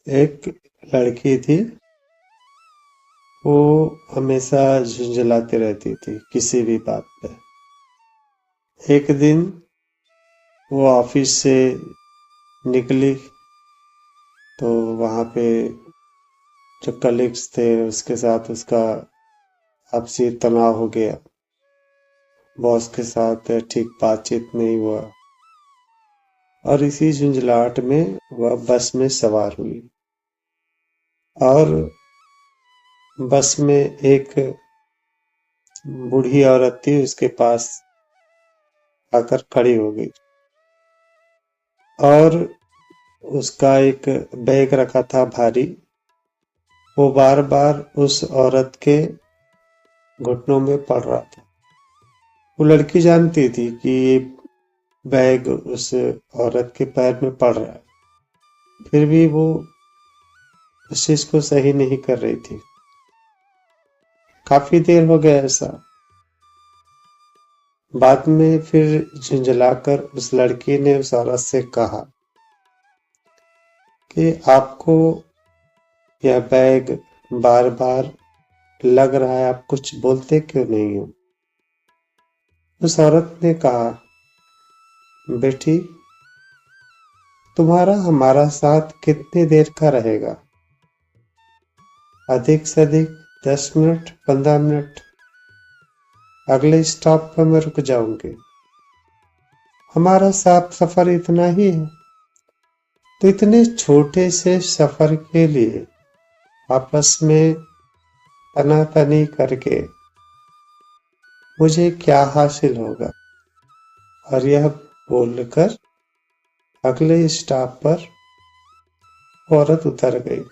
एक लड़की थी। वो हमेशा झुंझलाती रहती थी किसी भी बात पे। एक दिन वो ऑफिस से निकली तो वहां पे जो कलीग्स थे उसके साथ उसका आपसी तनाव हो गया। बॉस के साथ ठीक बातचीत नहीं हुआ और इसी झुंझलाहट में वह बस में सवार हुई और बस में एक बूढ़ी औरत थी उसके पास आकर खड़ी हो गई और उसका एक बैग रखा था भारी। वो बार बार उस औरत के घुटनों में पड़ रहा था। वो लड़की जानती थी कि ये बैग उस औरत के पैर में पड़ रहा है, फिर भी वो उस चीज को सही नहीं कर रही थी। काफी देर हो गया ऐसा। बाद में फिर झुंझलाकर उस लड़की ने उस औरत से कहा कि आपको यह बैग बार बार लग रहा है, आप कुछ बोलते क्यों नहीं हो? उस औरत ने कहा, बेटी तुम्हारा हमारा साथ कितनी देर का रहेगा? अधिक से अधिक 10 मिनट, 15 मिनट। अगले स्टॉप पर मैं रुक जाऊंगी। हमारा साथ सफर इतना ही है। तो इतने छोटे से सफर के लिए आपस में तनातनी करके मुझे क्या हासिल होगा? और यह बोलकर अगले स्टॉप पर औरत उतर गई।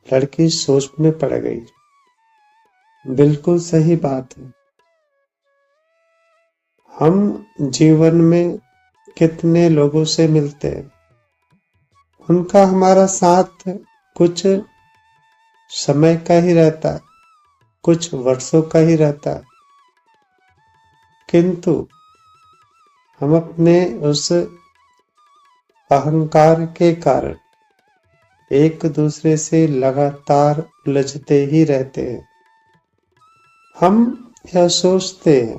लड़की सोच में पड़ गई। बिल्कुल सही बात है। हम जीवन में कितने लोगों से मिलते हैं, उनका हमारा साथ कुछ समय का ही रहता है, कुछ वर्षों का ही रहता है, किंतु हम अपने उस अहंकार के कारण एक दूसरे से लगातार उलझते ही रहते हैं। हम यह सोचते हैं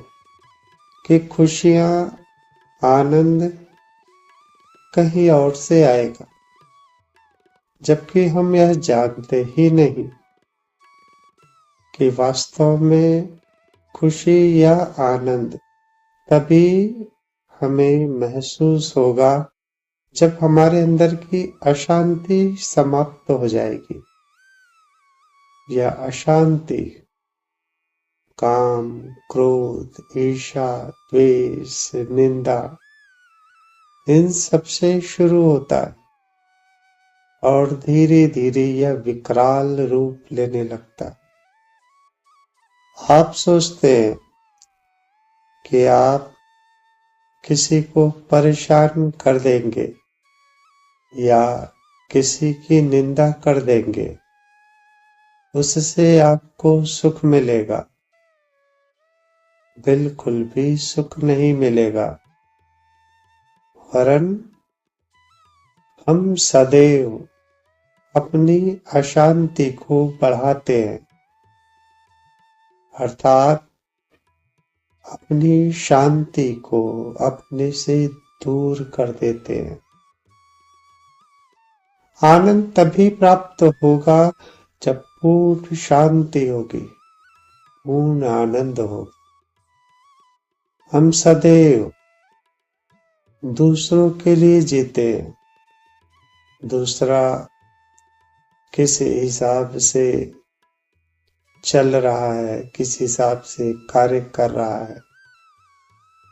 कि खुशियां, आनंद कहीं और से आएगा, जबकि हम यह जानते ही नहीं कि वास्तव में खुशी या आनंद तभी हमें महसूस होगा जब हमारे अंदर की अशांति समाप्त हो जाएगी। यह अशांति काम, क्रोध, ईर्ष्या, द्वेष, निंदा, इन सब से शुरू होता है और धीरे धीरे यह विकराल रूप लेने लगता है। आप सोचते हैं कि आप किसी को परेशान कर देंगे या किसी की निंदा कर देंगे, उससे आपको सुख मिलेगा। बिल्कुल भी सुख नहीं मिलेगा, वरन हम सदैव अपनी अशांति को बढ़ाते हैं, अर्थात अपनी शांति को अपने से दूर कर देते हैं। आनंद तभी प्राप्त होगा जब पूर्ण शांति होगी, पूर्ण आनंद होगा। हम सदैव दूसरों के लिए जीते हैं। दूसरा किस हिसाब से चल रहा है, किस हिसाब से कार्य कर रहा है,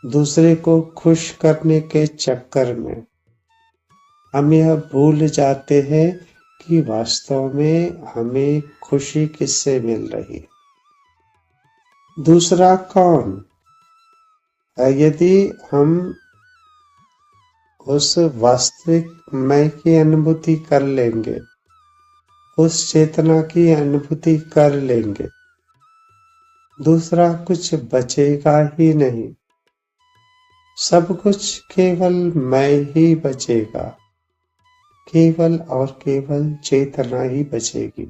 दूसरे को खुश करने के चक्कर में हम यह भूल जाते हैं कि वास्तव में हमें खुशी किससे मिल रही है। दूसरा कौन? यदि हम उस वास्तविक मैं की अनुभूति कर लेंगे, उस चेतना की अनुभूति कर लेंगे, दूसरा कुछ बचेगा ही नहीं। सब कुछ केवल मैं ही बचेगा, केवल और केवल चेतना ही बचेगी।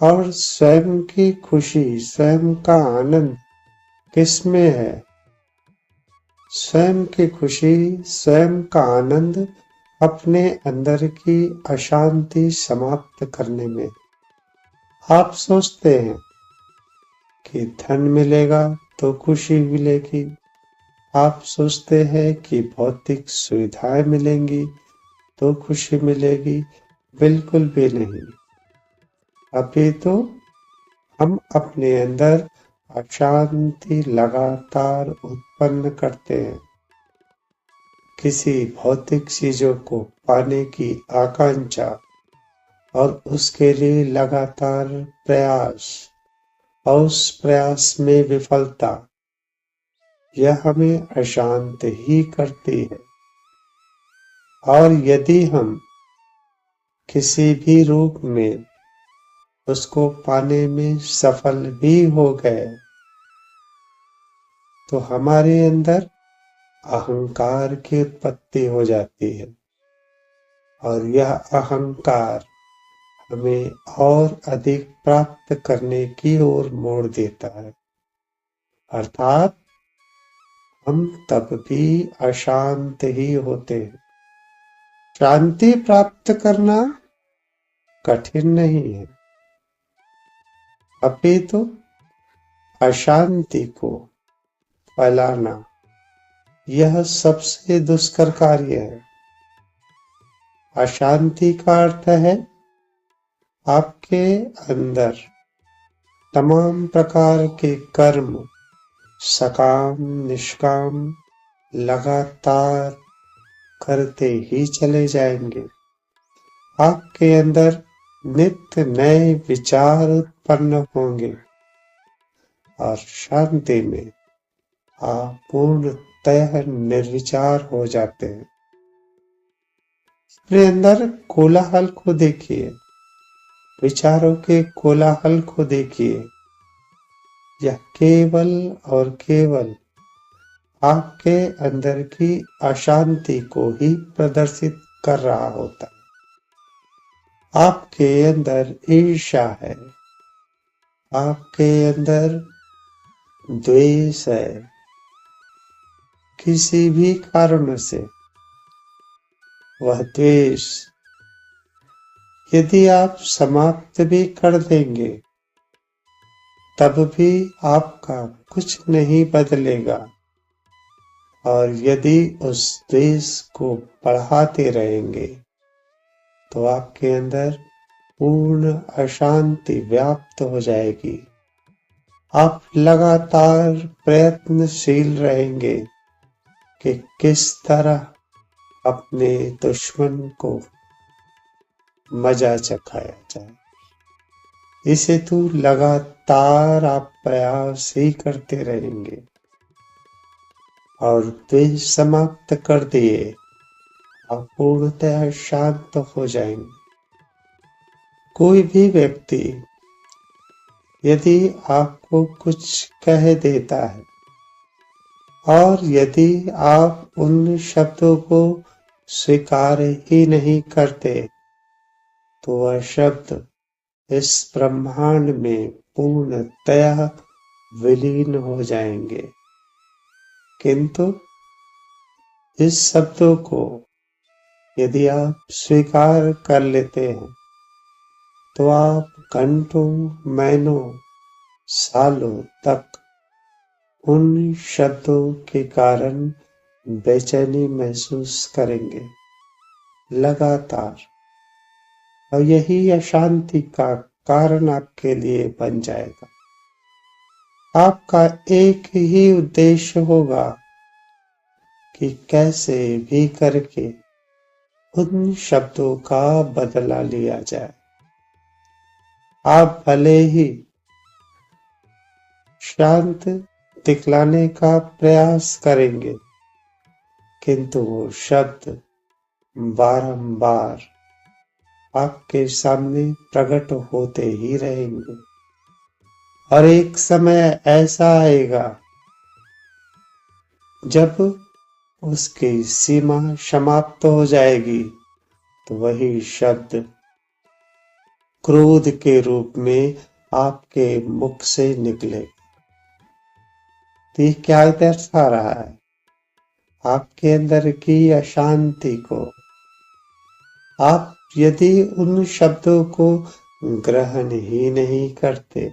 और स्वयं की खुशी, स्वयं का आनंद किसमें है? स्वयं की खुशी, स्वयं का आनंद अपने अंदर की अशांति समाप्त करने में। आप सोचते हैं कि धन मिलेगा तो खुशी मिलेगी। आप सोचते हैं कि भौतिक सुविधाएं मिलेंगी तो खुशी मिलेगी। बिल्कुल भी नहीं। अभी तो हम अपने अंदर अशांति लगातार उत्पन्न करते हैं। किसी भौतिक चीजों को पाने की आकांक्षा और उसके लिए लगातार प्रयास और उस प्रयास में विफलता, यह हमें अशांत ही करती है। और यदि हम किसी भी रूप में उसको पाने में सफल भी हो गए तो हमारे अंदर अहंकार की उत्पत्ति हो जाती है और यह अहंकार हमें और अधिक प्राप्त करने की ओर मोड़ देता है। अर्थात हम तब भी अशांत ही होते हैं। शांति प्राप्त करना कठिन नहीं है, अपितु अशांति को फैलाना यह सबसे दुष्कर कार्य है। अशांति का अर्थ है आपके अंदर तमाम प्रकार के कर्म सकाम निष्काम लगातार करते ही चले जाएंगे। आपके अंदर नित्य नए विचार उत्पन्न होंगे और शांति में आप पूर्णतः निर्विचार हो जाते हैं। अपने अंदर कोलाहल को देखिए, विचारों के कोलाहल को देखिए। यह केवल और केवल आपके अंदर की अशांति को ही प्रदर्शित कर रहा होता है। आपके अंदर ईर्ष्या है, आपके अंदर द्वेष है। किसी भी कारण से वह द्वेष यदि आप समाप्त भी कर देंगे तब भी आपका कुछ नहीं बदलेगा। और यदि उस द्वेष को बढ़ाते रहेंगे तो आपके अंदर पूर्ण अशांति व्याप्त हो जाएगी। आप लगातार प्रयत्नशील रहेंगे कि किस तरह अपने दुश्मन को मजा चखाया जाए। इस हेतु लगातार आप प्रयास ही करते रहेंगे और द्वेष समाप्त कर दिए आप पूर्णतः शांत हो जाएंगे। कोई भी व्यक्ति यदि आपको कुछ कह देता है और यदि आप उन शब्दों को स्वीकार ही नहीं करते तो वह शब्द इस ब्रह्मांड में पूर्णतः विलीन हो जाएंगे। किंतु इस शब्दों को यदि आप स्वीकार कर लेते हैं तो आप घंटों महीनों सालों तक उन शब्दों के कारण बेचैनी महसूस करेंगे लगातार, और यही अशांति का कारण आपके लिए बन जाएगा। आपका एक ही उद्देश्य होगा कि कैसे भी करके उन शब्दों का बदला लिया जाए। आप भले ही शांत दिखलाने का प्रयास करेंगे किंतु वो शब्द बारंबार आपके सामने प्रकट होते ही रहेंगे। और एक समय ऐसा आएगा जब उसकी सीमा समाप्त हो जाएगी तो वही शब्द क्रोध के रूप में आपके मुख से निकले। तो ये क्या दर्शा रहा है? आपके अंदर की अशांति को। आप यदि उन शब्दों को ग्रहण ही नहीं करते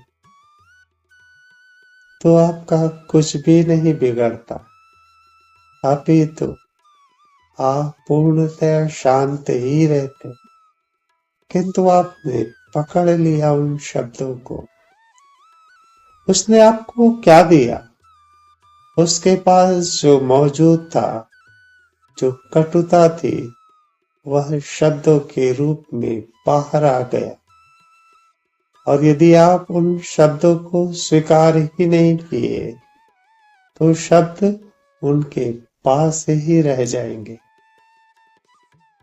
तो आपका कुछ भी नहीं बिगड़ता। अभी तो आप पूर्णतः शांत ही रहते, किंतु आपने पकड़ लिया उन शब्दों को। उसने आपको क्या दिया? उसके पास जो मौजूद था, जो कटुता थी, वह शब्दों के रूप में बाहर आ गया। और यदि आप उन शब्दों को स्वीकार ही नहीं किए तो शब्द उनके पास ही रह जाएंगे।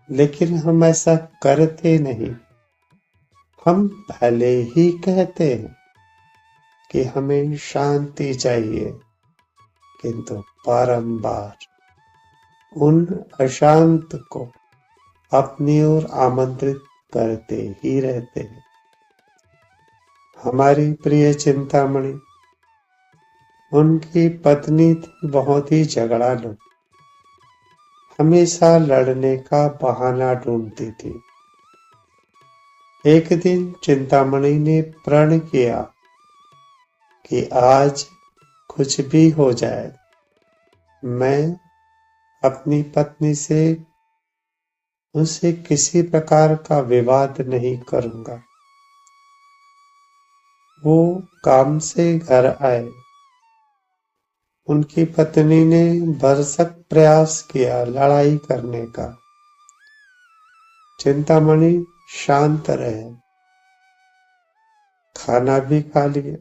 लेकिन हम ऐसा करते नहीं। हम भले ही कहते हैं कि हमें शांति चाहिए, किंतु बारंबार उन अशांत को अपनी ओर आमंत्रित करते ही रहते हैं। हमारी प्रिय चिंतामणि, उनकी पत्नी थी बहुत ही झगड़ालू, हमेशा लड़ने का बहाना ढूंढती थी। एक दिन चिंतामणि ने प्रण किया कि आज कुछ भी हो जाए, मैं अपनी पत्नी से उनसे किसी प्रकार का विवाद नहीं करूंगा। वो काम से घर आए। उनकी पत्नी ने भरसक प्रयास किया लड़ाई करने का। चिंतामणि शांत रहे, खाना भी खा लिए,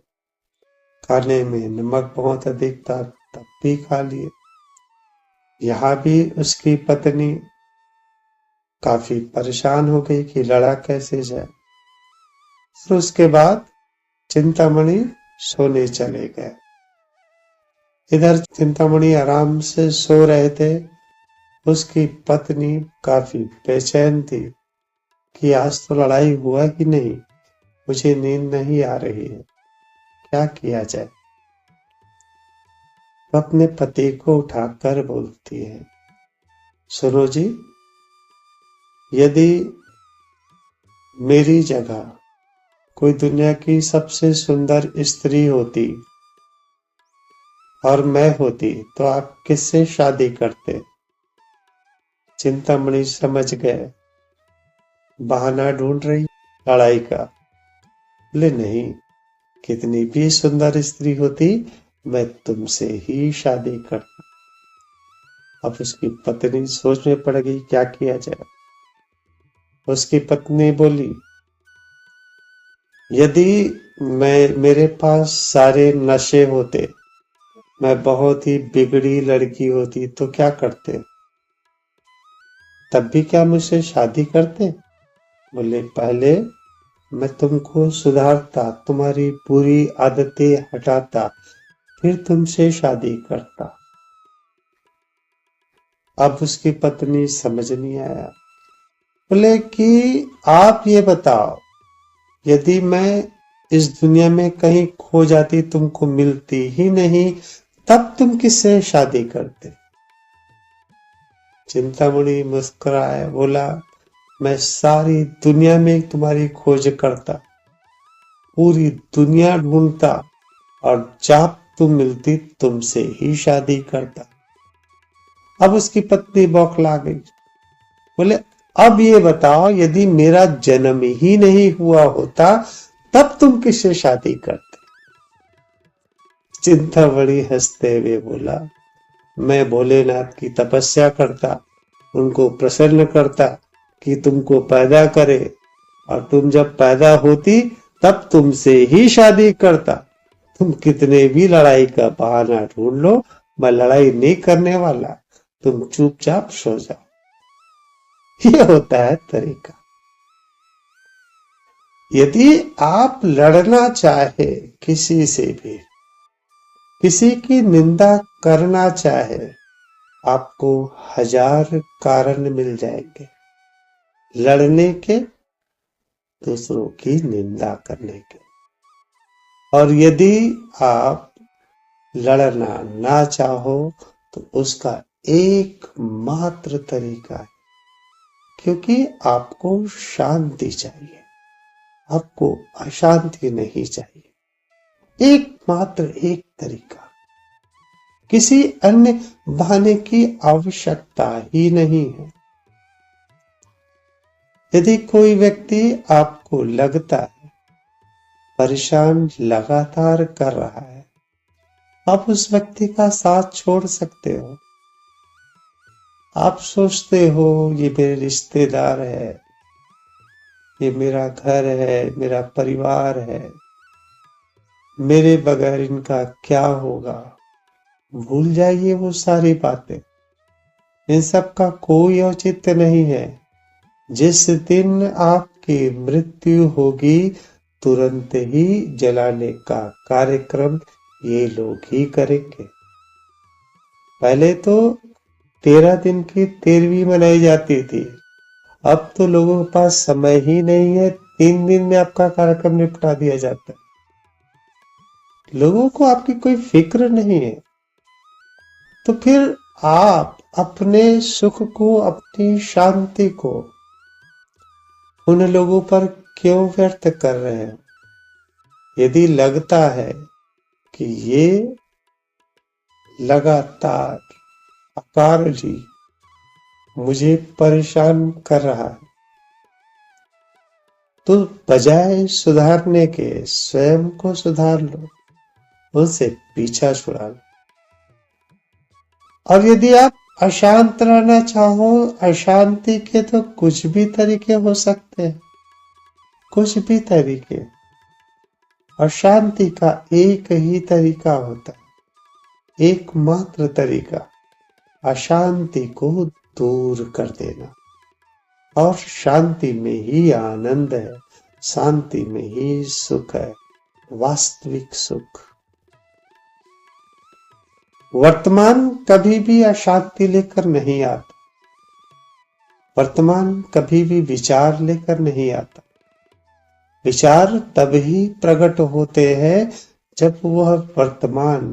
खाने में नमक बहुत अधिक था तब भी खा लिए। यहाँ भी उसकी पत्नी काफी परेशान हो गई कि लड़ा कैसे जाए। और उसके बाद चिंतामणि सोने चले गए। इधर चिंतामणि आराम से सो रहे थे। उसकी पत्नी काफी बेचैन थी कि आज तो लड़ाई हुआ ही नहीं, मुझे नींद नहीं आ रही है, क्या किया जाए। तो अपने पति को उठाकर बोलती है, सुनो जी, यदि मेरी जगह कोई दुनिया की सबसे सुंदर स्त्री होती और मैं होती तो आप किससे शादी करते? चिंतामणि समझ गए, बहाना ढूंढ रही लड़ाई का। बोले नहीं, कितनी भी सुंदर स्त्री होती मैं तुमसे ही शादी करता। अब उसकी पत्नी सोच में पड़ गई क्या किया जाए। उसकी पत्नी बोली, यदि मेरे पास सारे नशे होते, मैं बहुत ही बिगड़ी लड़की होती तो क्या करते? तब भी क्या मुझसे शादी करते? बोले पहले मैं तुमको सुधारता, तुम्हारी बुरी आदतें हटाता, फिर तुमसे शादी करता। अब उसकी पत्नी समझ नहीं आया। बोले कि आप ये बताओ, यदि मैं इस दुनिया में कहीं खो जाती, तुमको मिलती ही नहीं, तब तुम किससे शादी करते? चिंतामणि मुस्कुराया, बोला मैं सारी दुनिया में तुम्हारी खोज करता, पूरी दुनिया ढूंढता और जब तुम मिलती तुमसे ही शादी करता। अब उसकी पत्नी बौखला गई। बोले अब ये बताओ, यदि मेरा जन्म ही नहीं हुआ होता तब तुम किससे शादी करते? चिंतामणि हंसते हुए बोला, मैं भोलेनाथ की तपस्या करता, उनको प्रसन्न करता कि तुमको पैदा करे, और तुम जब पैदा होती तब तुमसे ही शादी करता। तुम कितने भी लड़ाई का बहाना ढूंढ लो, मैं लड़ाई नहीं करने वाला, तुम चुपचाप सो जाओ। ये होता है तरीका। यदि आप लड़ना चाहे किसी से भी, किसी की निंदा करना चाहे, आपको हजार कारण मिल जाएंगे। लड़ने के, दूसरों की निंदा करने के। और यदि आप लड़ना ना चाहो तो उसका एकमात्र तरीका है, क्योंकि आपको शांति चाहिए, आपको अशांति नहीं चाहिए। एकमात्र एक तरीका, किसी अन्य बहाने की आवश्यकता ही नहीं है। यदि कोई व्यक्ति आपको लगता है परेशान लगातार कर रहा है, आप उस व्यक्ति का साथ छोड़ सकते हो। आप सोचते हो ये मेरे रिश्तेदार है, ये मेरा घर है, मेरा परिवार है, मेरे बगैर इनका क्या होगा। भूल जाइए वो सारी बातें, इन सब का कोई औचित्य नहीं है। जिस दिन आपकी मृत्यु होगी, तुरंत ही जलाने का कार्यक्रम ये लोग ही करेंगे। पहले तो 13 दिन की 13वीं मनाई जाती थी, अब तो लोगों के पास समय ही नहीं है, 3 दिन में आपका कार्यक्रम निपटा दिया जाता है। लोगों को आपकी कोई फिक्र नहीं है। तो फिर आप अपने सुख को, अपनी शांति को उन लोगों पर क्यों व्यर्थ कर रहे हैं? यदि लगता है कि ये लगातार अकारणजी मुझे परेशान कर रहा है, तो बजाय सुधारने के स्वयं को सुधार लो, उनसे पीछा छुड़ा लो। और यदि आप अशांत रहना चाहो, अशांति के तो कुछ भी तरीके हो सकते हैं, कुछ भी तरीके। और शांति का एक ही तरीका होता है, एकमात्र तरीका, अशांति को दूर कर देना। और शांति में ही आनंद है, शांति में ही सुख है, वास्तविक सुख। वर्तमान कभी भी अशांति लेकर नहीं आता, वर्तमान कभी भी विचार लेकर नहीं आता। विचार तब ही प्रकट होते हैं जब वह वर्तमान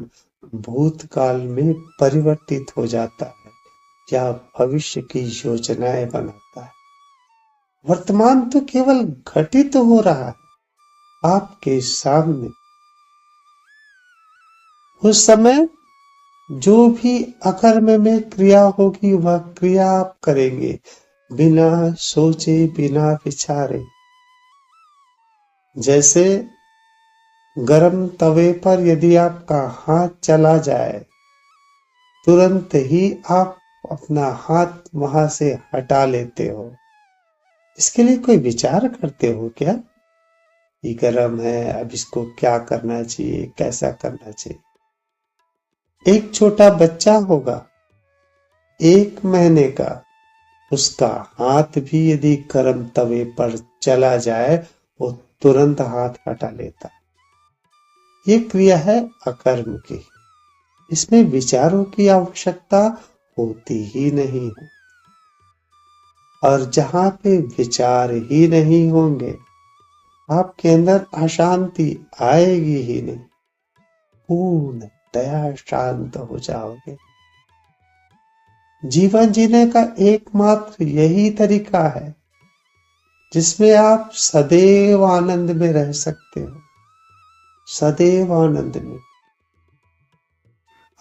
भूतकाल में परिवर्तित हो जाता है या भविष्य की योजनाएं बनाता है। वर्तमान तो केवल घटित हो रहा है आपके सामने। उस समय जो भी अकर्म में क्रिया होगी, वह क्रिया आप करेंगे बिना सोचे, बिना विचारे। जैसे गरम तवे पर यदि आपका हाथ चला जाए, तुरंत ही आप अपना हाथ वहां से हटा लेते हो। इसके लिए कोई विचार करते हो क्या? ये गरम है, अब इसको क्या करना चाहिए, कैसा करना चाहिए। एक छोटा बच्चा होगा 1 महीने का, उसका हाथ भी यदि गरम तवे पर चला जाए, वो तुरंत हाथ हटा लेता है। ये क्रिया है अकर्म की, इसमें विचारों की आवश्यकता होती ही नहीं है। और जहां पे विचार ही नहीं होंगे, आपके अंदर अशांति आएगी ही नहीं, पूर्ण दया शांत हो जाओगे। जीवन जीने का एकमात्र यही तरीका है जिसमें आप सदैव आनंद में रह सकते हो, सदैव आनंद में।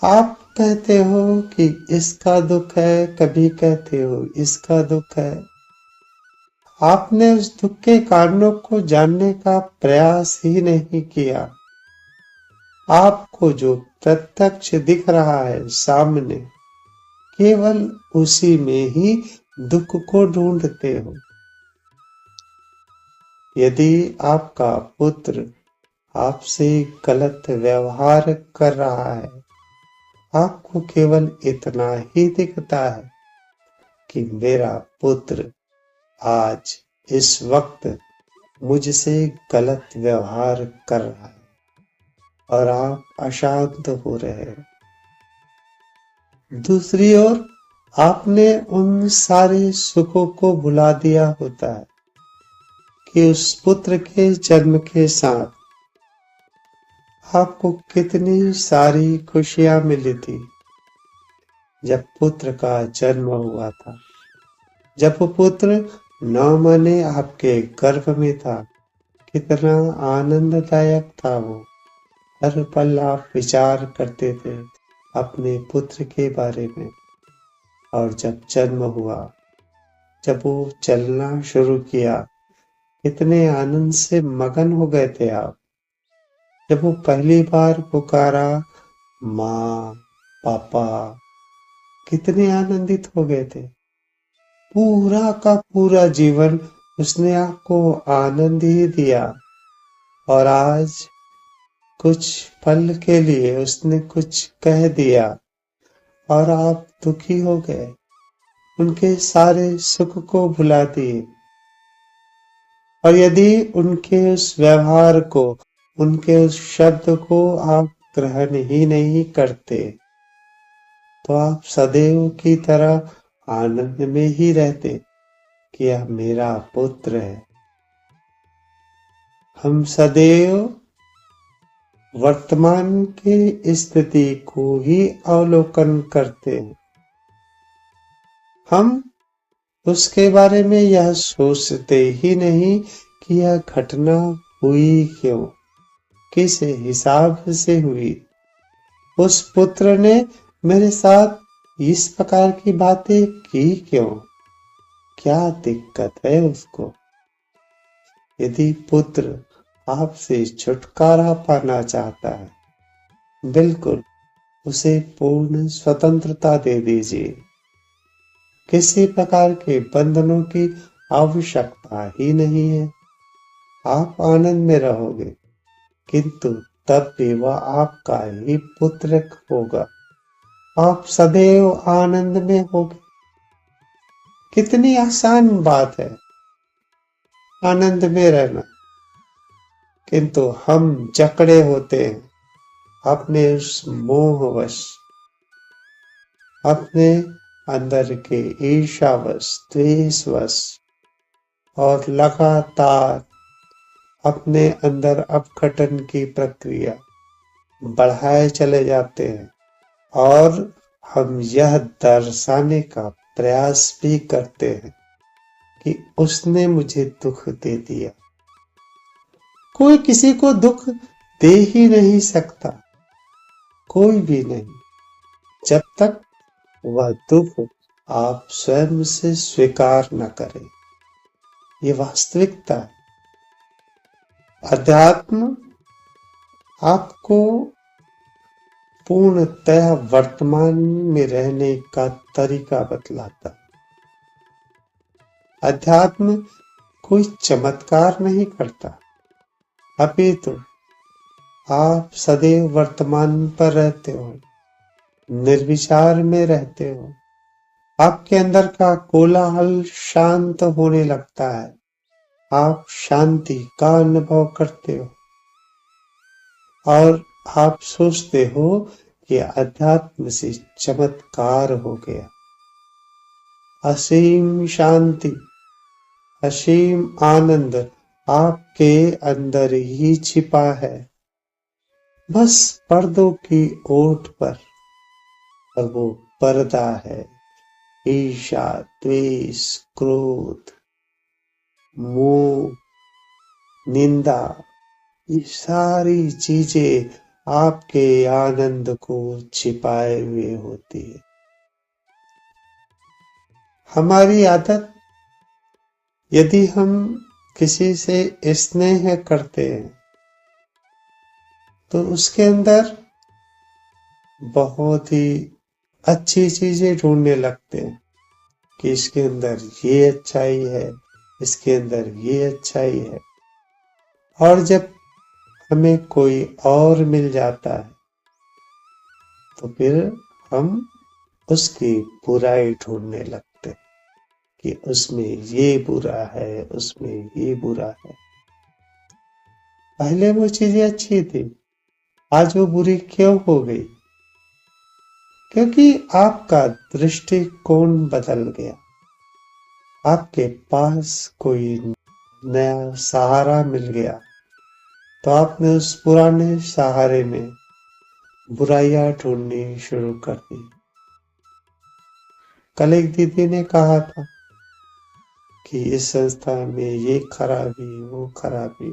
आप कहते हो कि इसका दुख है, कभी कहते हो इसका दुख है। आपने उस दुख के कारणों को जानने का प्रयास ही नहीं किया। आपको जो प्रत्यक्ष दिख रहा है सामने, केवल उसी में ही दुख को ढूंढते हो। यदि आपका पुत्र आपसे गलत व्यवहार कर रहा है, आपको केवल इतना ही दिखता है कि मेरा पुत्र आज इस वक्त मुझसे गलत व्यवहार कर रहा है, और आप अशांत हो रहे हैं। दूसरी ओर आपने उन सारे सुखों को भुला दिया होता है कि उस पुत्र के जन्म के साथ आपको कितनी सारी खुशियां मिली थी। जब पुत्र का जन्म हुआ था, जब वो पुत्र 9 महीने आपके गर्भ में था, कितना आनंददायक था वो। हर पल आप विचार करते थे अपने पुत्र के बारे में। और जब जन्म हुआ, जब वो चलना शुरू किया, कितने आनंद से मगन हो गए थे आप। जब वो पहली बार पुकारा माँ, पापा, कितने आनंदित हो गए थे। पूरा का पूरा जीवन उसने आपको आनंद ही दिया। और आज कुछ पल के लिए उसने कुछ कह दिया और आप दुखी हो गए, उनके सारे सुख को भुला दिए। और यदि उनके उस व्यवहार को, उनके उस शब्द को आप ग्रहण ही नहीं करते, तो आप सदैव की तरह आनंद में ही रहते कि यह मेरा पुत्र है। हम सदैव वर्तमान की स्थिति को ही अवलोकन करते हैं। हम उसके बारे में यह सोचते ही नहीं कि यह घटना हुई क्यों, किस हिसाब से हुई। उस पुत्र ने मेरे साथ इस प्रकार की बातें की क्यों, क्या दिक्कत है उसको। यदि पुत्र आपसे छुटकारा पाना चाहता है, बिल्कुल उसे पूर्ण स्वतंत्रता दे दीजिए। किसी प्रकार के बंधनों की आवश्यकता ही नहीं है। आप आनंद में रहोगे, किंतु तब भी वह आपका ही पुत्र होगा। आप सदैव आनंद में होगे। कितनी आसान बात है आनंद में रहना, किंतु हम जकड़े होते हैं अपने उस मोहवश, अपने अंदर के ईर्ष्यावश, द्वेषवश, और लगातार अपने अंदर अपघटन की प्रक्रिया बढ़ाए चले जाते हैं। और हम यह दर्शाने का प्रयास भी करते हैं कि उसने मुझे दुख दे दिया। कोई किसी को दुख दे ही नहीं सकता, कोई भी नहीं, जब तक वह दुख आप स्वयं से स्वीकार न करें। ये वास्तविकता है। अध्यात्म आपको पूर्णतः वर्तमान में रहने का तरीका बतलाता है। अध्यात्म कोई चमत्कार नहीं करता, अपितु आप सदैव वर्तमान पर रहते हो, निर्विचार में रहते हो। आपके अंदर का कोलाहल शांत होने लगता है, आप शांति का अनुभव करते हो। और आप सोचते हो कि अध्यात्म से चमत्कार हो गया। असीम शांति, असीम आनंद आपके अंदर ही छिपा है, बस पर्दों की ओट पर। और वो पर्दा है ईर्ष्या, द्वेष, क्रोध, मोह, निंदा। ये सारी चीजें आपके आनंद को छिपाए हुए होती है। हमारी आदत, यदि हम किसी से स्नेह करते हैं तो उसके अंदर बहुत ही अच्छी चीजें ढूंढने लगते हैं कि इसके अंदर ये अच्छाई है, इसके अंदर ये अच्छाई है। और जब हमें कोई और मिल जाता है तो फिर हम उसकी बुराई ढूंढने लगते हैं कि उसमें ये बुरा है, उसमें ये बुरा है। पहले वो चीजें अच्छी थी, आज वो बुरी क्यों हो गई। क्योंकि आपका दृष्टिकोण बदल गया। आपके पास कोई नया सहारा मिल गया, तो आपने उस पुराने सहारे में बुराइयां ढूंढनी शुरू कर दी। कल एक दीदी ने कहा था कि इस संस्था में ये खराबी वो खराबी,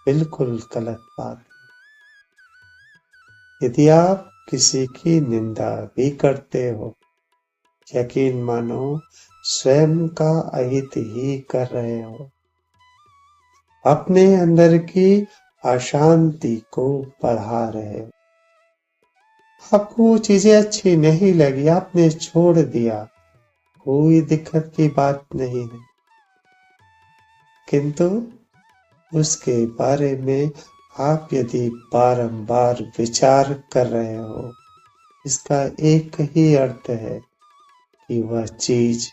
बिल्कुल गलत बात है। यदि आप किसी की निंदा भी करते हो, यकीन मानो स्वयं का अहित ही कर रहे हो। अपने अंदर की अशांति को बढ़ा रहे हो। आपको वो चीजें अच्छी नहीं लगी, आपने छोड़ दिया, कोई दिक्कत की बात नहीं है। किंतु उसके बारे में आप यदि बारंबार विचार कर रहे हो, इसका एक ही अर्थ है कि वह चीज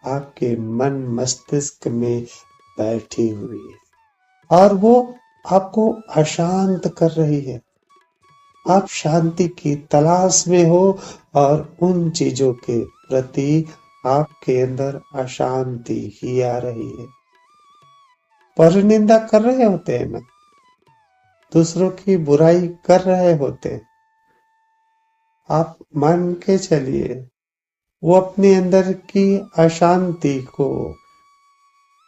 आपके मन मस्तिष्क में बैठी हुई है और वो आपको अशांत कर रही है। आप शांति की तलाश में हो और उन चीजों के प्रति आपके अंदर अशांति ही आ रही है। पर निंदा कर रहे होते हैं ना, दूसरों की बुराई कर रहे होते हैं, आप मान के चलिए वो अपने अंदर की अशांति को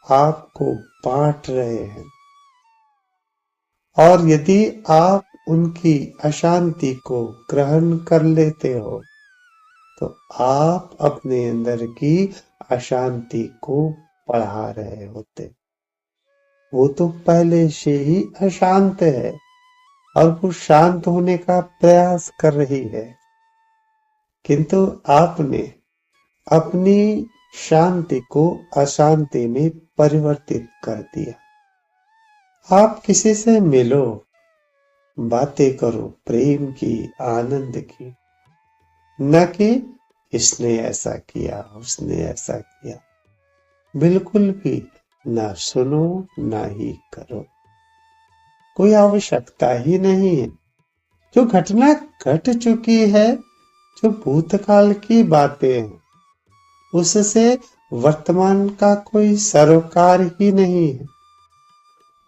आपको बांट रहे हैं। और यदि आप उनकी अशांति को ग्रहण कर लेते हो, तो आप अपने अंदर की अशांति को बढ़ा रहे होते। वो तो पहले से ही अशांत है और वो शांत होने का प्रयास कर रही है, किंतु आपने अपनी शांति को अशांति में परिवर्तित कर दिया। आप किसी से मिलो, बातें करो प्रेम की, आनंद की, न कि इसने ऐसा किया उसने ऐसा किया। बिल्कुल भी ना सुनो ना ही करो, कोई आवश्यकता ही नहीं है। जो घटना घट चुकी है, जो भूतकाल की बातें हैं, उससे वर्तमान का कोई सरोकार ही नहीं है।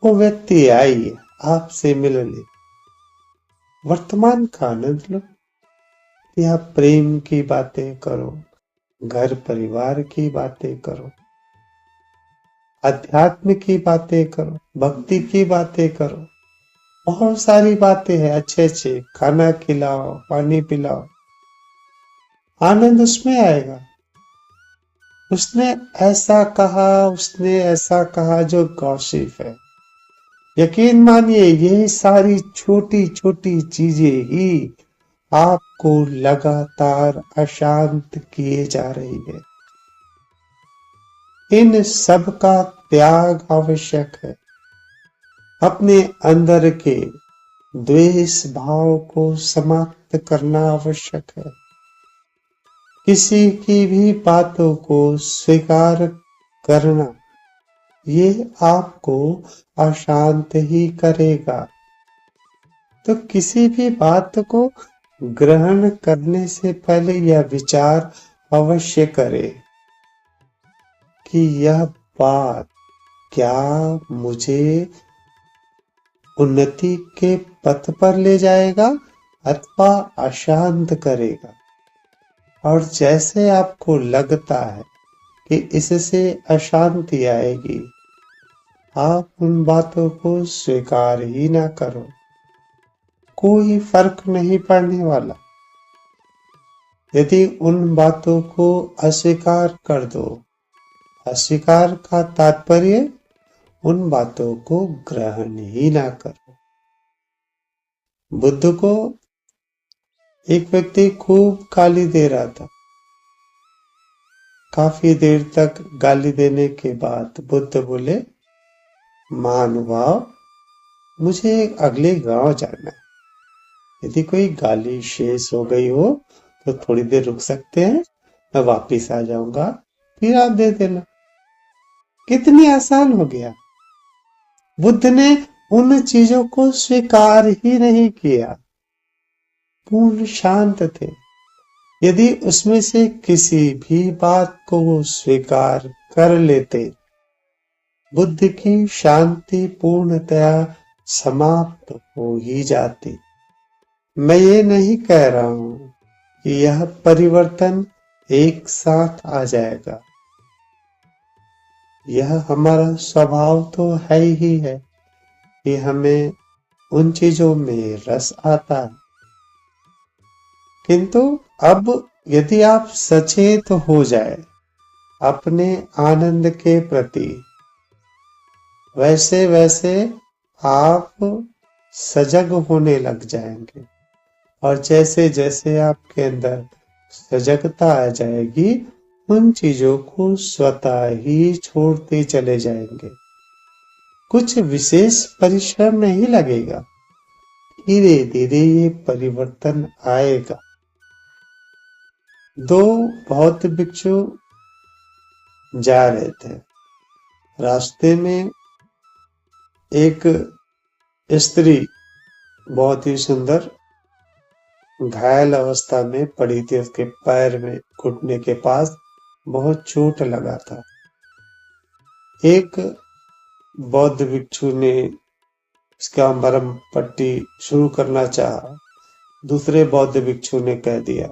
वो व्यक्ति आई आपसे मिलने, वर्तमान का आनंद लो, या प्रेम की बातें करो, घर परिवार की बातें करो, अध्यात्म की बातें करो, भक्ति की बातें करो। बहुत सारी बातें हैं, अच्छे अच्छे खाना खिलाओ, पानी पिलाओ, आनंद उसमें आएगा। उसने ऐसा कहा उसने ऐसा कहा, जो गॉसिप है। यकीन मानिए ये सारी छोटी छोटी चीजें ही आपको लगातार अशांत किए जा रही है। इन सब का त्याग आवश्यक है। अपने अंदर के द्वेष भाव को समाप्त करना आवश्यक है। किसी की भी बातों को स्वीकार करना, ये आपको अशांत ही करेगा। तो किसी भी बात को ग्रहण करने से पहले यह विचार अवश्य करें कि यह बात क्या मुझे उन्नति के पथ पर ले जाएगा अथवा अशांत करेगा। और जैसे आपको लगता है कि इससे अशांति आएगी, आप उन बातों को स्वीकार ही ना करो, कोई फर्क नहीं पड़ने वाला। यदि उन बातों को अस्वीकार कर दो, अस्वीकार का तात्पर्य उन बातों को ग्रहण ही ना करो। बुद्ध को एक व्यक्ति खूब गाली दे रहा था। काफी देर तक गाली देने के बाद बुद्ध बोले, महानुभाव, मुझे अगले गांव जाना है। यदि कोई गाली शेष हो गई हो तो थोड़ी देर रुक सकते हैं, मैं वापिस आ जाऊंगा, फिर आप दे देना। कितनी आसान हो गया। बुद्ध ने उन चीजों को स्वीकार ही नहीं किया, पूर्ण शांत थे। यदि उसमें से किसी भी बात को वो स्वीकार कर लेते, बुद्धि की शांति पूर्णतया समाप्त हो ही जाती। मैं ये नहीं कह रहा हूं कि यह परिवर्तन एक साथ आ जाएगा। यह हमारा स्वभाव तो है ही है कि हमें उन चीजों में रस आता है, किंतु अब यदि आप सचेत हो जाए अपने आनंद के प्रति, वैसे वैसे आप सजग होने लग जाएंगे। और जैसे जैसे आपके अंदर सजगता आ जाएगी, उन चीजों को स्वतः ही छोड़ते चले जाएंगे। कुछ विशेष परिश्रम नहीं लगेगा, धीरे धीरे ये परिवर्तन आएगा। दो बौद्ध भिक्षु जा रहे थे। रास्ते में एक स्त्री बहुत ही सुंदर घायल अवस्था में पड़ी थी। उसके पैर में घुटने के पास बहुत चोट लगा था। एक बौद्ध भिक्षु ने इसका मरहम पट्टी शुरू करना चाहा। दूसरे बौद्ध भिक्षु ने कह दिया,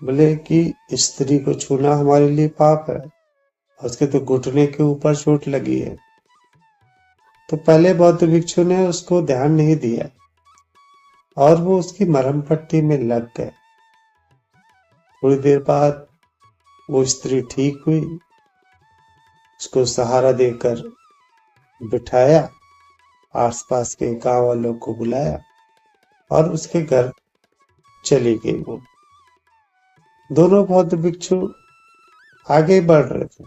बोले कि स्त्री को छूना हमारे लिए पाप है, उसके तो घुटने के ऊपर चोट लगी है। तो पहले बौद्ध भिक्षु ने उसको ध्यान नहीं दिया और वो उसकी मरहम पट्टी में लग गए। थोड़ी देर बाद वो स्त्री ठीक हुई, उसको सहारा देकर बिठाया, आसपास के गांव वालों को बुलाया और उसके घर चली गई। वो दोनों बौद्ध भिक्षु आगे बढ़ रहे थे।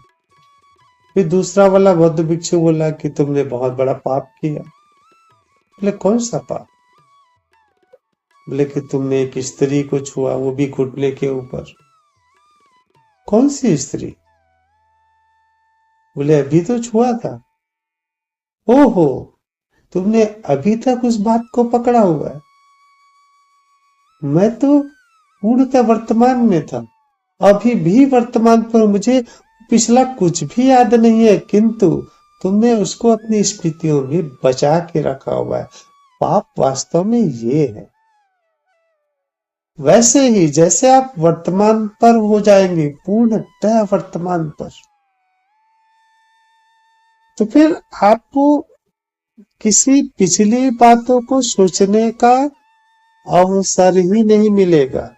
फिर दूसरा वाला बौद्ध भिक्षु बोला कि तुमने बहुत बड़ा पाप किया। बोले कौन सा पाप? बोले कि तुमने एक स्त्री को छुआ, वो भी घुटने के ऊपर। कौन सी स्त्री? बोले अभी तो छुआ था। ओहो, तुमने अभी तक उस बात को पकड़ा हुआ है। मैं तो पूर्णतः वर्तमान में था, अभी भी वर्तमान पर मुझे पिछला कुछ भी याद नहीं है, किंतु तुमने उसको अपनी स्मृतियों में बचा के रखा हुआ है। पाप वास्तव में ये है। वैसे ही जैसे आप वर्तमान पर हो जाएंगे, पूर्णतः वर्तमान पर, तो फिर आपको किसी पिछली बातों को सोचने का अवसर ही नहीं मिलेगा।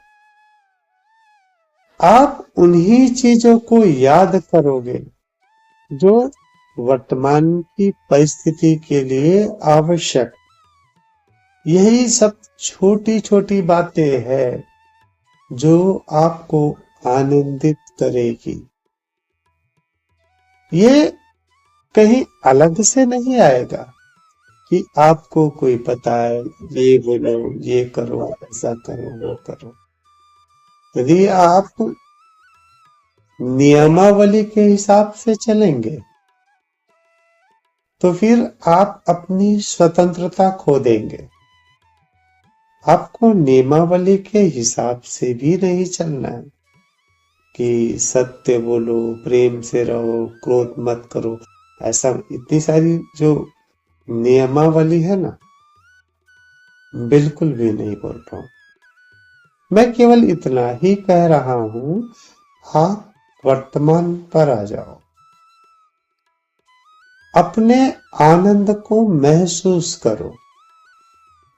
आप उन्हीं चीजों को याद करोगे जो वर्तमान की परिस्थिति के लिए आवश्यक। यही सब छोटी छोटी बातें हैं जो आपको आनंदित करेगी। ये कहीं अलग से नहीं आएगा कि आपको कोई पता है, ये बोलो, ये करो, ऐसा करो, वो करो। यदि आप नियमावली के हिसाब से चलेंगे तो फिर आप अपनी स्वतंत्रता खो देंगे। आपको नियमावली के हिसाब से भी नहीं चलना है कि सत्य बोलो, प्रेम से रहो, क्रोध मत करो। ऐसा इतनी सारी जो नियमावली है ना, बिल्कुल भी नहीं बोल रहा हूं। मैं केवल इतना ही कह रहा हूं, आप वर्तमान पर आ जाओ, अपने आनंद को महसूस करो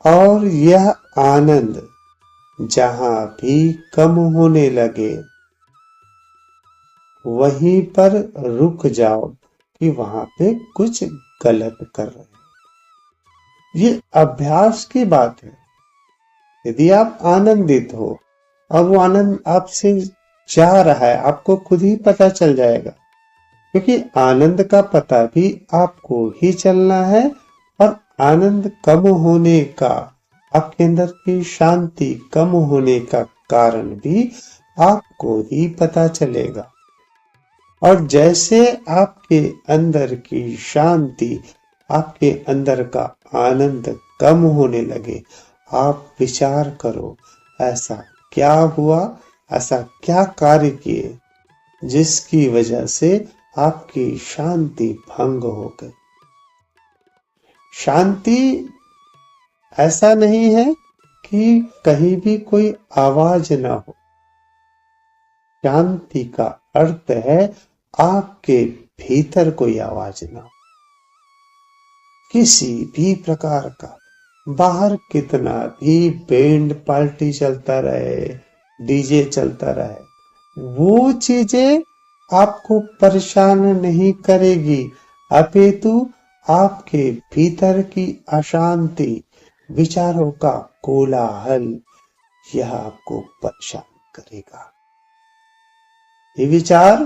और यह आनंद जहां भी कम होने लगे वहीं पर रुक जाओ कि वहां पे कुछ गलत कर रहे हैं। ये अभ्यास की बात है। यदि आप आनंदित हो और वो आनंद आपसे जा रहा है, आपको खुद ही पता चल जाएगा, क्योंकि आनंद का पता भी आपको ही चलना है और आनंद कम होने का, आपके अंदर की शांति कम होने का कारण भी आपको ही पता चलेगा। और जैसे आपके अंदर की शांति, आपके अंदर का आनंद कम होने लगे, आप विचार करो ऐसा क्या हुआ ऐसा क्या कार्य किए जिसकी वजह से आपकी शांति भंग हो गई। शांति ऐसा नहीं है कि कहीं भी कोई आवाज ना हो। शांति का अर्थ है आपके भीतर कोई आवाज ना हो, किसी भी प्रकार का। बाहर कितना भी बैंड पार्टी चलता रहे, डीजे चलता रहे, वो चीजें आपको परेशान नहीं करेगी, अपितु आपके भीतर की अशांति, विचारों का कोलाहल, यह आपको परेशान करेगा। ये विचार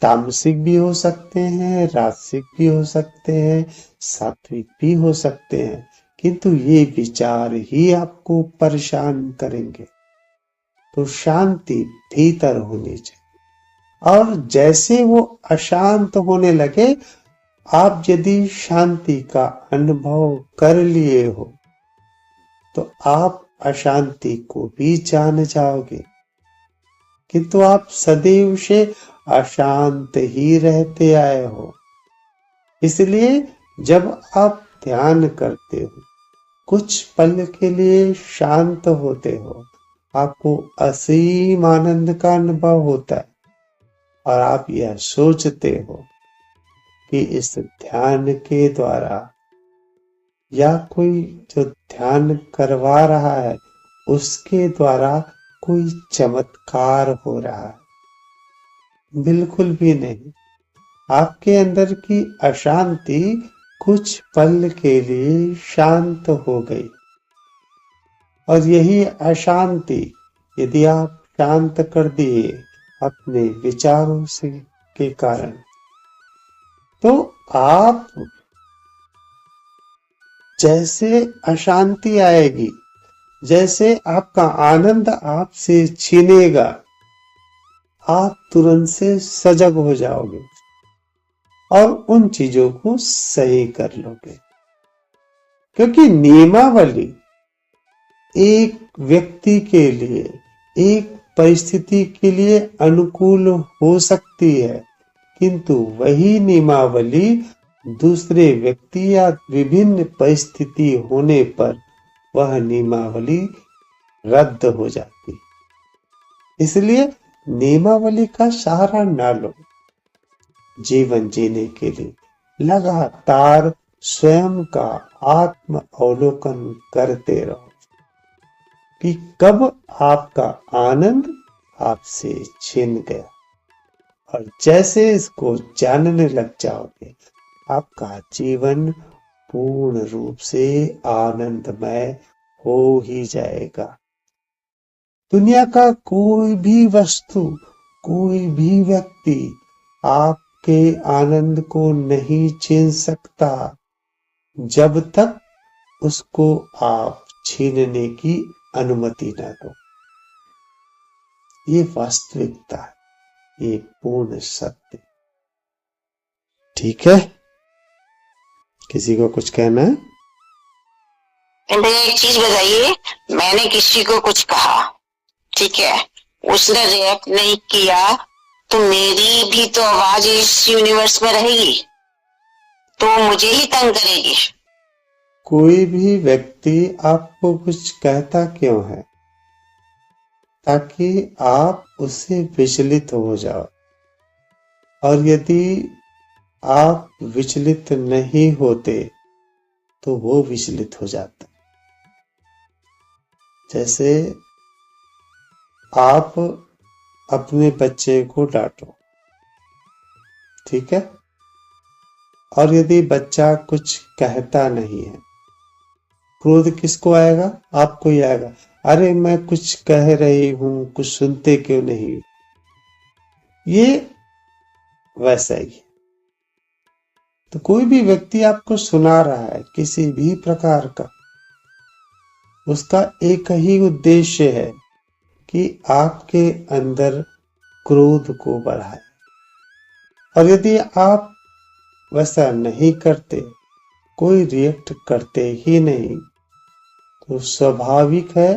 तामसिक भी हो सकते हैं, राजसिक भी हो सकते हैं, सात्विक भी हो सकते हैं, किंतु ये विचार ही आपको परेशान करेंगे। तो शांति भीतर होनी चाहिए। और जैसे वो अशांत होने लगे, आप यदि शांति का अनुभव कर लिए हो तो आप अशांति को भी जान जाओगे, किंतु आप सदैव से अशांत ही रहते आए हो। इसलिए जब आप ध्यान करते हो, कुछ पल के लिए शांत होते हो, आपको असीम आनंद का अनुभव होता है और आप यह सोचते हो कि इस ध्यान के द्वारा या कोई जो ध्यान करवा रहा है उसके द्वारा कोई चमत्कार हो रहा है। बिल्कुल भी नहीं। आपके अंदर की अशांति कुछ पल के लिए शांत हो गई, और यही अशांति यदि आप शांत कर दिए अपने विचारों से के कारण, तो आप जैसे अशांति आएगी, जैसे आपका आनंद आपसे छीनेगा, आप तुरंत से सजग हो जाओगे और उन चीजों को सही कर लोगे। क्योंकि नियमावली एक व्यक्ति के लिए, एक परिस्थिति के लिए अनुकूल हो सकती है, किंतु वही नियमावली दूसरे व्यक्ति या विभिन्न परिस्थिति होने पर वह नियमावली रद्द हो जाती। इसलिए नियमावली का सहारा ना लो। जीवन जीने के लिए लगातार स्वयं का आत्म अवलोकन करते रहो कि कब आपका आनंद आपसे छिन गया, और जैसे इसको जानने लग जाओगे, आपका जीवन पूर्ण रूप से आनंदमय हो ही जाएगा। दुनिया का कोई भी वस्तु, कोई भी व्यक्ति आपके आनंद को नहीं छीन सकता जब तक उसको आप छीनने की अनुमति न दो। ये वास्तविकता है, ये पूर्ण सत्य। ठीक है, किसी को कुछ कहना है? भैया एक चीज बताइए, मैंने किसी को कुछ कहा, ठीक है, उसने रिएक्ट नहीं किया, तो मेरी भी तो आवाज इस यूनिवर्स में रहेगी, तो मुझे ही तंग करेगी। कोई भी व्यक्ति आपको कुछ कहता क्यों है? ताकि आप उससे विचलित हो जाओ, और यदि आप विचलित नहीं होते तो वो विचलित हो जाता। जैसे आप अपने बच्चे को डांटो, ठीक है, और यदि बच्चा कुछ कहता नहीं है, क्रोध किसको आएगा? आपको ही आएगा। अरे मैं कुछ कह रही हूं, कुछ सुनते क्यों नहीं? ये वैसा ही है। तो कोई भी व्यक्ति आपको सुना रहा है किसी भी प्रकार का, उसका एक ही उद्देश्य है कि आपके अंदर क्रोध को बढ़ाए। और यदि आप वैसा नहीं करते, कोई रिएक्ट करते ही नहीं, तो स्वाभाविक है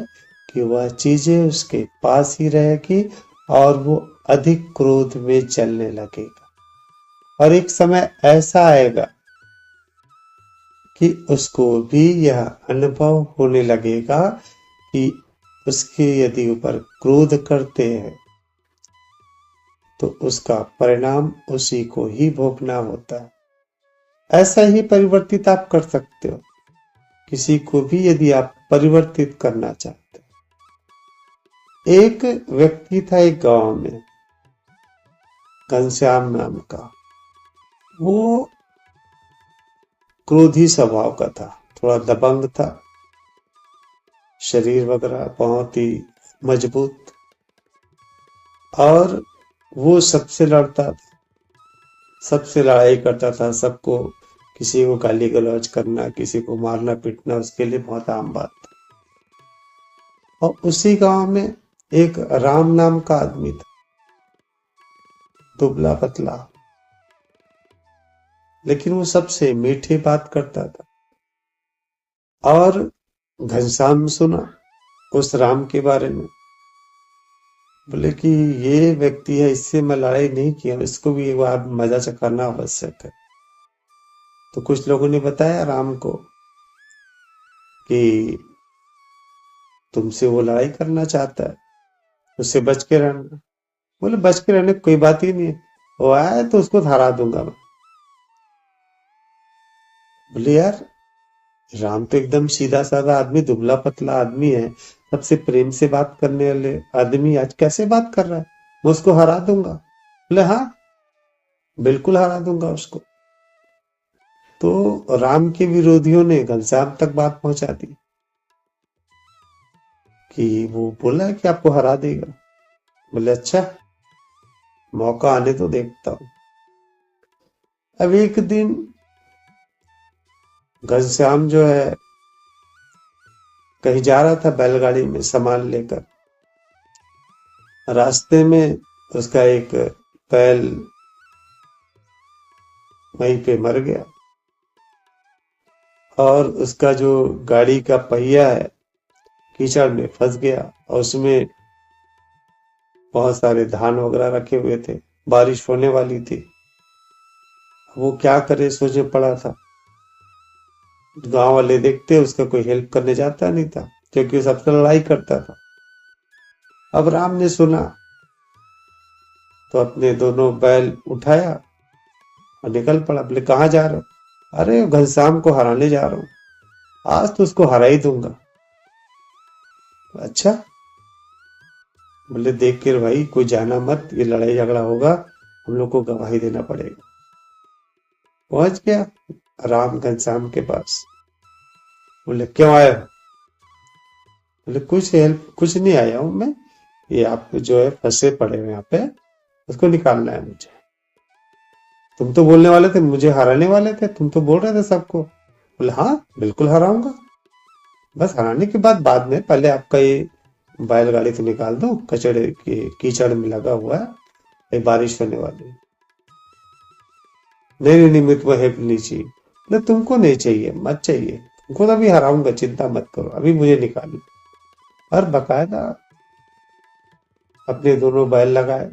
कि कि वह चीजें उसके पास ही रहेगी और वो अधिक क्रोध में जलने लगेगा। और एक समय ऐसा आएगा कि उसको भी यह अनुभव होने लगेगा कि उसके यदि ऊपर क्रोध करते हैं तो उसका परिणाम उसी को ही भोगना होता है। ऐसा ही परिवर्तित आप कर सकते हो। किसी को भी यदि आप परिवर्तित करना चाहते हो। एक व्यक्ति था एक गांव में, घनश्याम नाम का। वो क्रोधी स्वभाव का था, थोड़ा दबंग था, शरीर वगैरह बहुत ही मजबूत, और वो सबसे लड़ता था, सबसे लड़ाई करता था। सबको, किसी को गाली गलौज करना, किसी को मारना पीटना उसके लिए बहुत आम बात था। और उसी गांव में एक राम नाम का आदमी था, दुबला पतला, लेकिन वो सबसे मीठी बात करता था। और घनश्याम सुना उस राम के बारे में, बोले कि ये व्यक्ति है, इससे मैं लड़ाई नहीं किया, इसको भी एक बार मजा चखाना आवश्यक है। तो कुछ लोगों ने बताया राम को कि तुमसे वो लड़ाई करना चाहता है, उससे बच के रहना। बोले बच के रहने कोई बात ही नहीं है, वो आए तो उसको हरा दूंगा मैं। बोले यार, राम तो एकदम सीधा साधा आदमी, दुबला पतला आदमी है, सबसे प्रेम से बात करने वाले आदमी, आज कैसे बात कर रहा है? मैं उसको हरा दूंगा। बोले हाँ, बिल्कुल हरा दूंगा उसको। तो राम के विरोधियों ने घनश्याम तक बात पहुंचा दी कि वो बोला कि आपको हरा देगा। बोले अच्छा, मौका आने तो देखता हूं। अब एक दिन घनश्याम जो है कहीं जा रहा था बैलगाड़ी में सामान लेकर। रास्ते में उसका एक बैल वहीं पे मर गया, और उसका जो गाड़ी का पहिया है कीचड़ में फंस गया, और उसमें बहुत सारे धान वगैरह रखे हुए थे, बारिश होने वाली थी। वो क्या करे सोचे पड़ा था। गांव वाले देखते, उसका कोई हेल्प करने जाता नहीं था, क्योंकि वो सबसे लड़ाई करता था। अब राम ने सुना तो अपने दोनों बैल उठाया और निकल पड़ा। बोले कहाँ जा रहे हो? अरे घनश्याम को हराने जा रहा हूं, आज तो उसको हरा ही दूंगा। अच्छा, बोले देख के भाई कोई जाना मत, ये लड़ाई झगड़ा होगा, हम लोग को गवाही देना पड़ेगा। पहुंच गया राम घनश्याम के पास। बोले क्यों आए हो? बोले कुछ नहीं आया हूं मैं, ये आप जो है फंसे पड़े हो यहाँ पे, उसको निकालना है मुझे। तुम तो बोलने वाले थे, मुझे हराने वाले थे, तुम तो बोल रहे थे सबको। बोले हाँ बिल्कुल हराऊंगा, बस हराने के बाद में पहले आपका ये बैलगाड़ी तो निकाल दो, कचड़े की कीचड़ में लगा हुआ है, बारिश होने वाली है। नहीं, मुझे तुम्हें हेल्प नहीं चाहिए। नहीं तुमको नहीं चाहिए, मत चाहिए, तुमको तो अभी हराऊंगा, चिंता मत करो, अभी मुझे निकालो। और बकायदा अपने दोनों बैल लगाए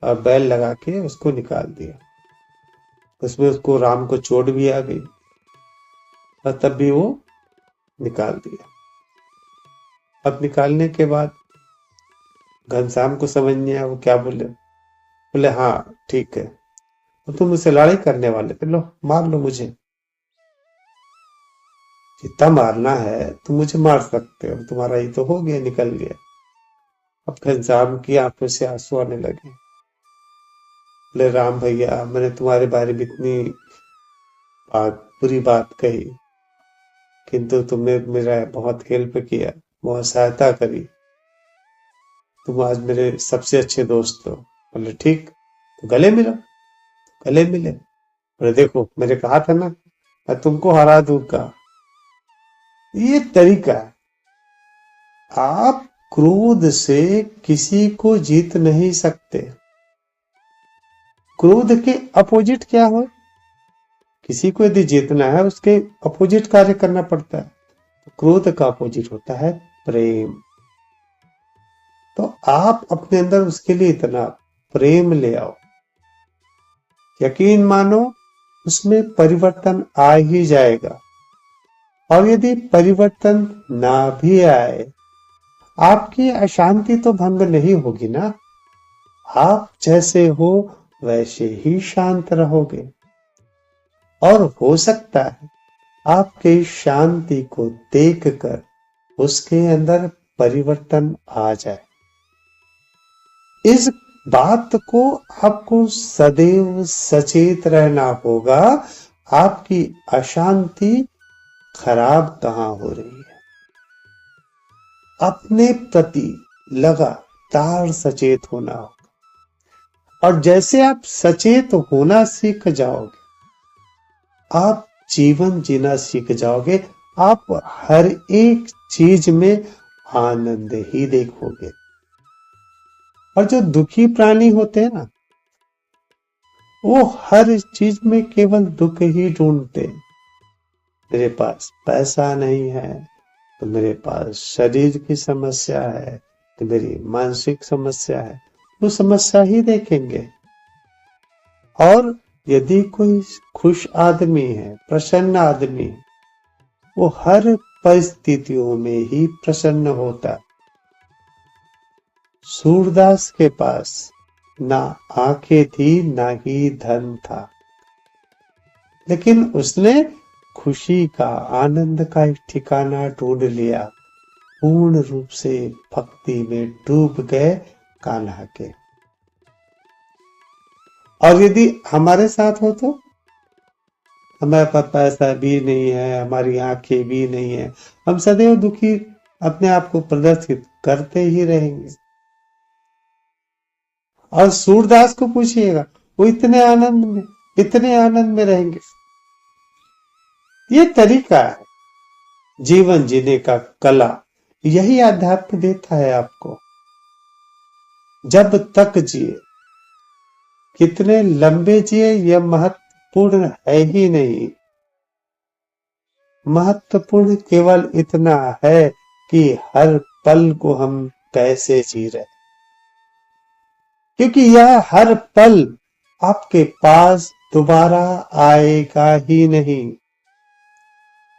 और बैल लगा के उसको निकाल दिया। उसमें उसको राम को चोट भी आ गई, और तब भी वो निकाल दिया। अब निकालने के बाद घनश्याम को समझ नहीं आया वो क्या बोले। बोले हाँ ठीक है, तो तुम मुझसे लड़ाई करने वाले थे, लो मार लो मुझे, जितना मारना है तुम मुझे मार सकते हो, तुम्हारा ये तो हो गया, निकल गया। अब घनश्याम की आंखों से आंसू आने लगे। बोले राम भैया, मैंने तुम्हारे बारे में इतनी बुरी बात कही, किंतु तुमने मेरा बहुत हेल्प किया, बहुत सहायता करी, तुम आज मेरे सबसे अच्छे दोस्त हो। बोले ठीक, तो गले मिलो। गले मिले। बोले देखो मैंने कहा था ना, मैं तुमको हरा दूंगा। ये तरीका है, आप क्रोध से किसी को जीत नहीं सकते। क्रोध के अपोजिट क्या हो? किसी को यदि जीतना है उसके अपोजिट कार्य करना पड़ता है। क्रोध का अपोजिट होता है प्रेम। तो आप अपने अंदर उसके लिए इतना प्रेम ले आओ, यकीन मानो उसमें परिवर्तन आ ही जाएगा। और यदि परिवर्तन ना भी आए, आपकी अशांति तो भंग नहीं होगी ना। आप जैसे हो वैसे ही शांत रहोगे। और हो सकता है आपके शांति को देखकर उसके अंदर परिवर्तन आ जाए। इस बात को आपको सदैव सचेत रहना होगा, आपकी अशांति खराब कहाँ हो रही है। अपने प्रति लगातार सचेत होना होगा। और जैसे आप सचेत होना सीख जाओगे, आप जीवन जीना सीख जाओगे। आप हर एक चीज में आनंद ही देखोगे। और जो दुखी प्राणी होते हैं ना, वो हर चीज में केवल दुख ही ढूंढते हैं। मेरे पास पैसा नहीं है तो मेरे पास शरीर की समस्या है, तो मेरी मानसिक समस्या है, वो समस्या ही देखेंगे। और यदि कोई खुश आदमी है, प्रसन्न आदमी, वो हर परिस्थितियों में ही प्रसन्न होता। सूरदास के पास ना आंखें थी ना ही धन था, लेकिन उसने खुशी का, आनंद का एक ठिकाना ढूंढ लिया। पूर्ण रूप से भक्ति में डूब गए कान्हा के। और यदि हमारे साथ हो तो हमारे पास पैसा भी नहीं है, हमारी आंखें भी नहीं है, हम सदैव दुखी अपने आप को प्रदर्शित करते ही रहेंगे। और सूरदास को पूछिएगा, वो इतने आनंद में रहेंगे। ये तरीका है जीवन जीने का, कला। यही अध्यात्म देता है आपको। जब तक जिए, कितने लंबे जिए, यह महत्वपूर्ण है ही नहीं। महत्वपूर्ण केवल इतना है कि हर पल को हम कैसे जी रहे, क्योंकि यह हर पल आपके पास दोबारा आएगा ही नहीं।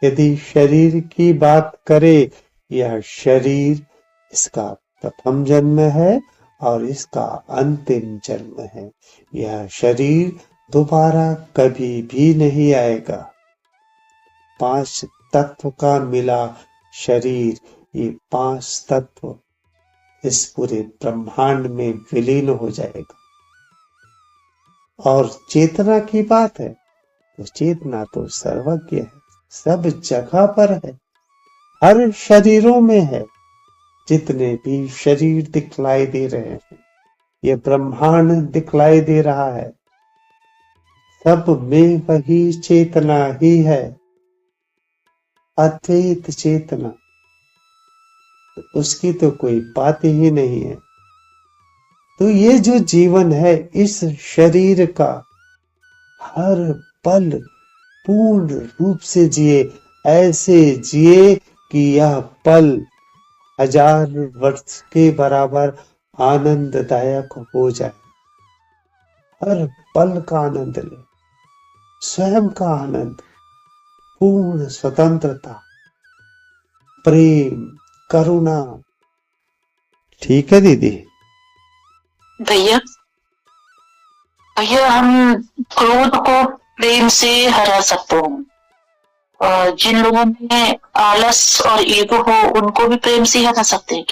यदि शरीर की बात करें, यह शरीर इसका प्रथम जन्म है और इसका अंतिम जन्म है। यह शरीर दोबारा कभी भी नहीं आएगा। 5 तत्व का मिला शरीर, ये 5 तत्व इस पूरे ब्रह्मांड में विलीन हो जाएगा। और चेतना की बात है तो चेतना तो सर्वज्ञ है, सब जगह पर है, हर शरीरों में है। जितने भी शरीर दिखलाई दे रहे हैं, ये ब्रह्मांड दिखलाई दे रहा है, सब में वही चेतना ही है, अद्वैत चेतना। उसकी तो कोई बात ही नहीं है। तो ये जो जीवन है, इस शरीर का हर पल पूर्ण रूप से जिए, ऐसे जिए कि यह पल 1000 वर्ष के बराबर आनंददायक हो जाए। हर पल का आनंद ले, स्वयं का आनंद, पूर्ण स्वतंत्रता, प्रेम, करुणा। ठीक है दीदी? भैया हम क्रोध को प्रेम से हरा सकते हैं। और जिन लोगों में आलस और ईगो हो, उनको भी प्रेम से हरा सकते हैं।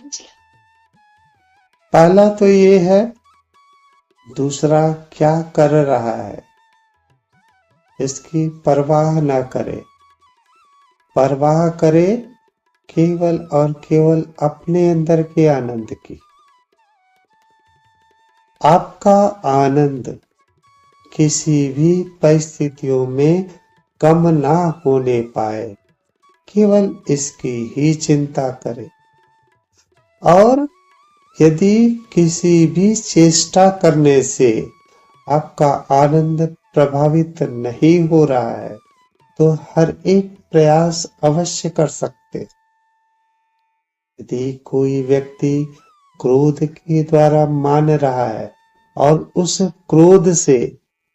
पहला तो ये है, दूसरा क्या कर रहा है इसकी परवाह ना करे। परवाह करे केवल और केवल अपने अंदर के आनंद की। आपका आनंद किसी भी परिस्थितियों में कम ना होने पाए, केवल इसकी ही चिंता करें। और यदि किसी भी चेष्टा करने से आपका आनंद प्रभावित नहीं हो रहा है, तो हर एक प्रयास अवश्य कर सकते। यदि कोई व्यक्ति क्रोध के द्वारा मान रहा है और उस क्रोध से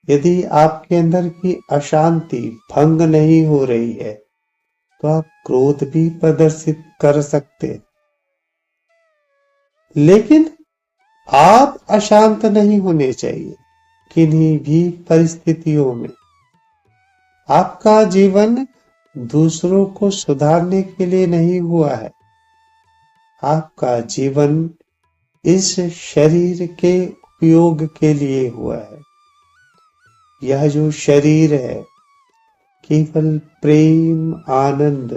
यदि आपके अंदर की अशांति भंग नहीं हो रही है तो आप क्रोध भी प्रदर्शित कर सकते हैं, लेकिन आप अशांत नहीं होने चाहिए किन्हीं भी परिस्थितियों में। आपका जीवन दूसरों को सुधारने के लिए नहीं हुआ है, आपका जीवन इस शरीर के उपयोग के लिए हुआ है। यह जो शरीर है केवल प्रेम आनंद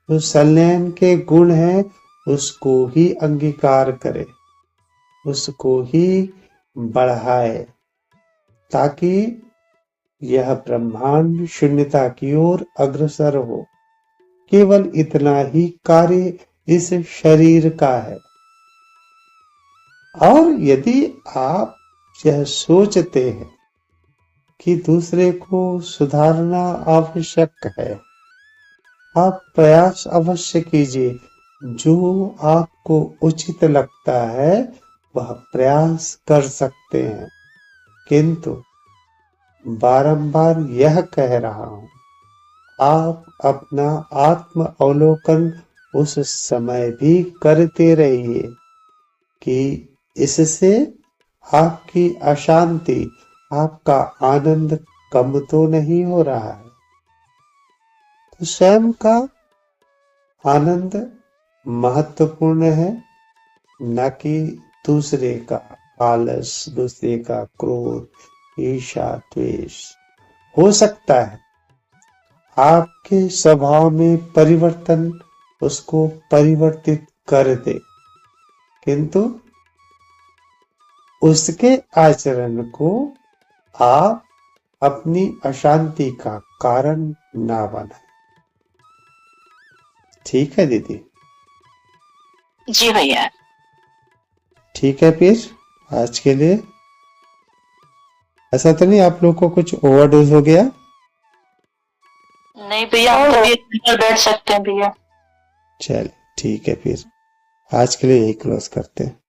जो संलयन के गुण है उसको ही अंगीकार करे, उसको ही बढ़ाए, ताकि यह ब्रह्मांड शून्यता की ओर अग्रसर हो। केवल इतना ही कार्य इस शरीर का है। और यदि आप यह सोचते हैं कि दूसरे को सुधारना आवश्यक है, आप प्रयास अवश्य कीजिए। जो आपको उचित लगता है वह प्रयास कर सकते हैं, किंतु बारंबार यह कह रहा हूं, आप अपना आत्म अवलोकन उस समय भी करते रहिए कि इससे आपकी अशांति आपका आनंद कम तो नहीं हो रहा है। तो स्वयं का आनंद महत्वपूर्ण है, न कि दूसरे का आलस, दूसरे का क्रोध, ईर्ष्या, द्वेष। हो सकता है आपके स्वभाव में परिवर्तन उसको परिवर्तित कर दे, किंतु उसके आचरण को आप अपनी अशांति का कारण ना बनाए। ठीक है दीदी? जी भैया। ठीक है, फिर आज के लिए ऐसा तो नहीं आप लोग को कुछ ओवरडोज हो गया? नहीं भैया, हम तो बैठ सकते हैं भैया। चलिए ठीक है, फिर आज के लिए यही क्लोज करते हैं।